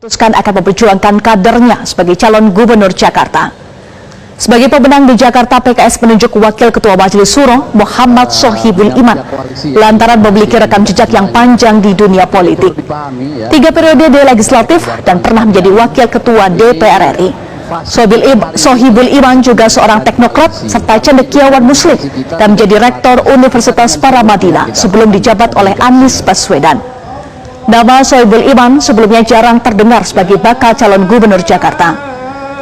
memutuskan akan memperjuangkan kadernya sebagai calon gubernur Jakarta. Sebagai pemenang di Jakarta, PKS menunjuk Wakil Ketua Majelis Suro Muhammad Sohibul Iman lantaran memiliki rekam jejak yang panjang di dunia politik. 3 periode di legislatif dan pernah menjadi Wakil Ketua DPR RI. Sohibul Iman juga seorang teknokrat serta cendekiawan muslim dan menjadi Rektor Universitas Paramadina sebelum dijabat oleh Anies Baswedan. Nama Sohibul Iman sebelumnya jarang terdengar sebagai bakal calon gubernur Jakarta.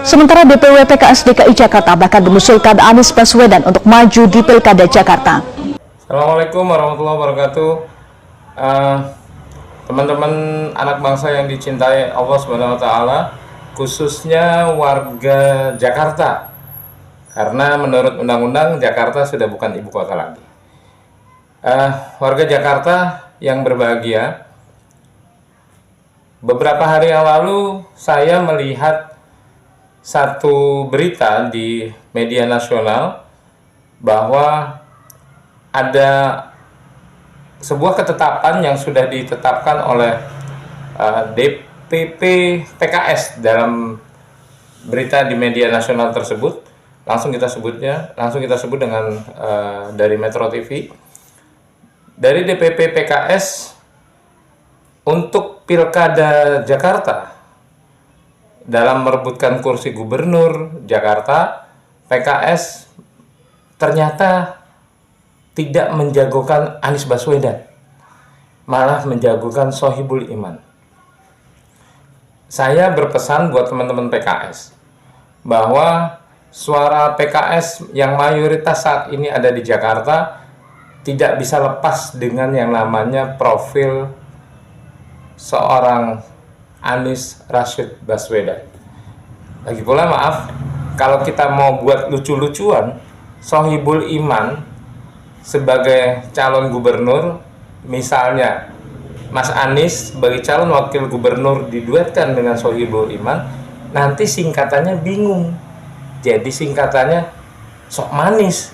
Sementara DPW PKS DKI Jakarta bahkan mengusulkan Anies Baswedan untuk maju di Pilkada Jakarta. Assalamualaikum warahmatullahi wabarakatuh. Teman-teman anak bangsa yang dicintai Allah Subhanahu wa Ta'ala, khususnya warga Jakarta, karena menurut undang-undang Jakarta sudah bukan ibu kota lagi. Warga Jakarta yang berbahagia, beberapa hari yang lalu saya melihat satu berita di media nasional bahwa ada sebuah ketetapan yang sudah ditetapkan oleh DPP PKS. Dalam berita di media nasional tersebut langsung kita sebut dengan dari Metro TV, dari DPP PKS untuk Pilkada Jakarta. Dalam merebutkan kursi gubernur Jakarta, PKS ternyata tidak menjagokan Anies Baswedan, malah menjagokan Sohibul Iman. Saya berpesan buat teman-teman PKS bahwa suara PKS yang mayoritas saat ini ada di Jakarta tidak bisa lepas dengan yang namanya profil seorang Anies Rashid Baswedan. Lagi pula maaf, kalau kita mau buat lucu-lucuan, Sohibul Iman sebagai calon gubernur, misalnya Mas Anies sebagai calon wakil gubernur diduetkan dengan Sohibul Iman, nanti singkatannya bingung. Jadi singkatannya sok manis,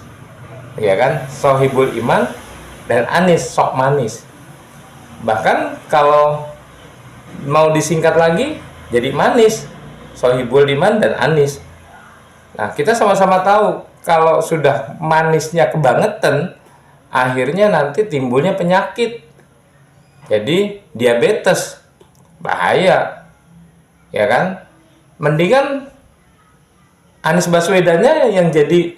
ya kan? Sohibul Iman dan Anies sok manis. Bahkan kalau mau disingkat lagi jadi manis, Sohibul Iman dan Anies. Nah, kita sama-sama tahu kalau sudah manisnya kebangetan, akhirnya nanti timbulnya penyakit. Jadi diabetes, bahaya, ya kan? Mendingan Anies Baswedannya yang jadi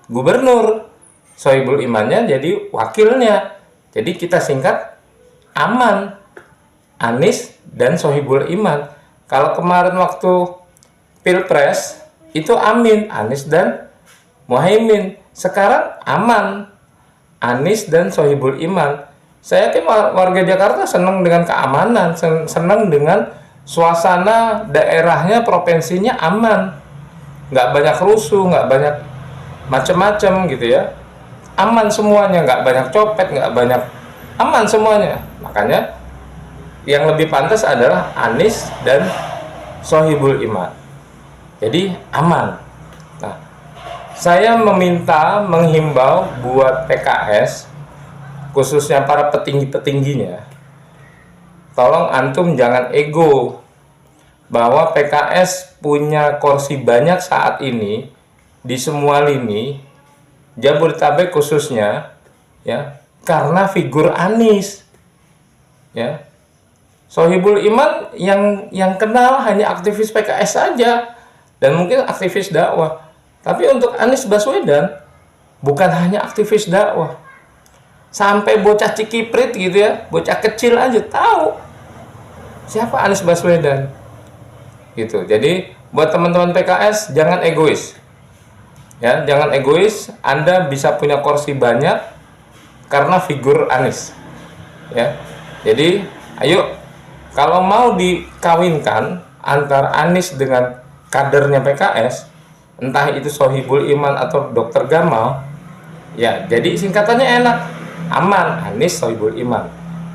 gubernur, Sohibul Imannya jadi wakilnya. Jadi kita singkat aman, Anies dan Sohibul Iman. Kalau kemarin waktu Pilpres itu Amin, Anies dan Muhaimin. Sekarang aman, Anies dan Sohibul Iman. Saya yakin warga Jakarta senang dengan keamanan, senang dengan suasana daerahnya, provinsinya aman, nggak banyak rusuh, nggak banyak macam-macam gitu ya. Aman semuanya, nggak banyak copet, nggak banyak, aman semuanya. Makanya yang lebih pantas adalah Anies dan Sohibul Iman. Jadi aman. Nah, saya menghimbau buat PKS, khususnya para petinggi-petingginya, tolong antum jangan ego bahwa PKS punya kursi banyak saat ini di semua lini Jabodetabek khususnya, ya, karena figur Anies, ya. Sohibul Iman yang kenal hanya aktivis PKS saja dan mungkin aktivis dakwah. Tapi untuk Anies Baswedan bukan hanya aktivis dakwah. Sampai bocah Cikiprit gitu ya, bocah kecil aja tahu siapa Anies Baswedan. Gitu. Jadi buat teman-teman PKS jangan egois. Ya, jangan egois. Anda bisa punya kursi banyak karena figur Anies. Ya. Jadi ayo, kalau mau dikawinkan antara Anies dengan kadernya PKS, entah itu Sohibul Iman atau Dr. Gamal, ya jadi singkatannya enak, aman, Anies Sohibul Iman.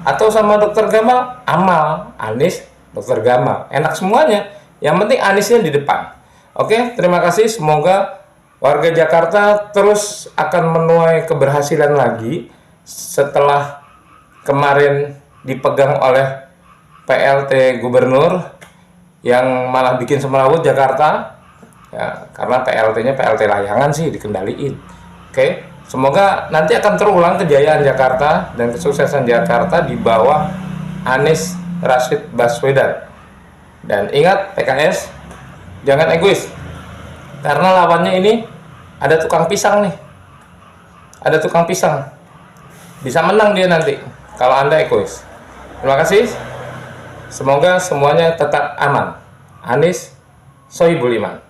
Atau sama Dr. Gamal, amal, Anies Dr. Gamal. Enak semuanya, yang penting Aniesnya di depan. Oke, terima kasih. Semoga warga Jakarta terus akan menuai keberhasilan lagi setelah kemarin dipegang oleh PLT Gubernur yang malah bikin semrawut Jakarta, ya, karena PLT-nya PLT layangan sih dikendaliin. Oke, semoga nanti akan terulang kejayaan Jakarta dan kesuksesan Jakarta di bawah Anies Rashid Baswedan. Dan ingat PKS, jangan egois, karena lawannya ini ada tukang pisang nih, ada tukang pisang, bisa menang dia nanti kalau Anda egois. Terima kasih, semoga semuanya tetap aman. Anies Sohibul Iman.